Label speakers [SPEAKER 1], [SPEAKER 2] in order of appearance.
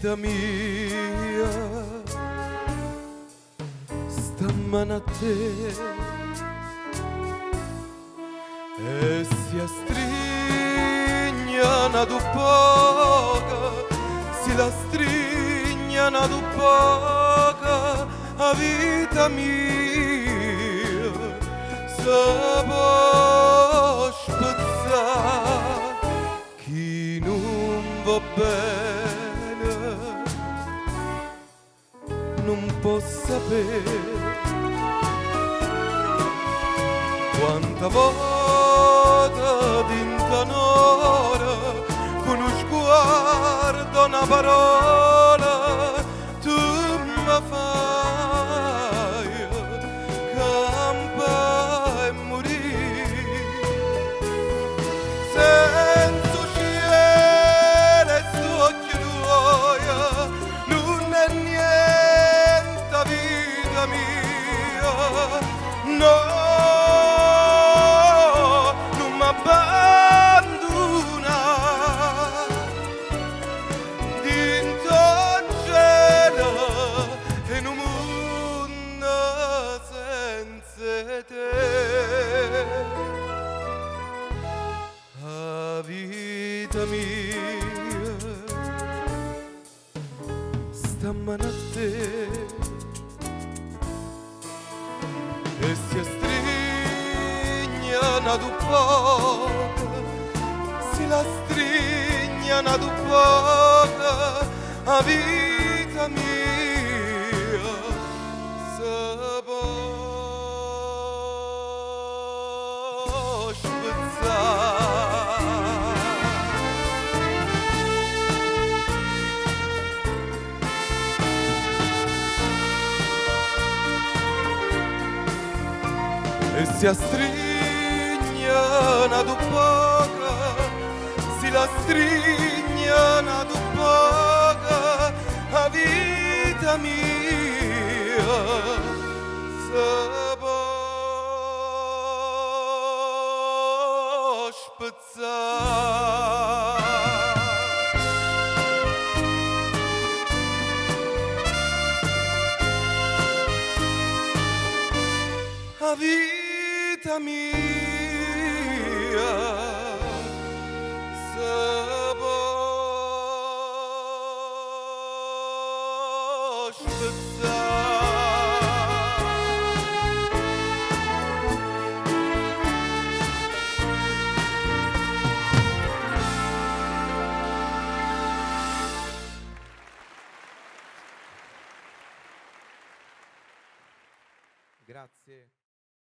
[SPEAKER 1] vita mia, stamane a te e si astrignano ad un poco, si la strignano ad un poco a vita mia, se può spezzare chi non va bene, non può sapere quanta volta dinta un'ora con uno sguardo, una parola tu mi fai campare e morire senza cielo e sto occhio tuoi non è niente vita mia, no, non mi abbandona dinto al cielo e in un mondo senza te. La vita mia stamane a te e si astrignano ad un poco, si la strignano ad un poco a vita mia, se può spezzare. E si astrignano ad un poco, si la strignano ad un poco a vita mia, se può spezzare. A vita mia, se può spezzare.
[SPEAKER 2] Grazie.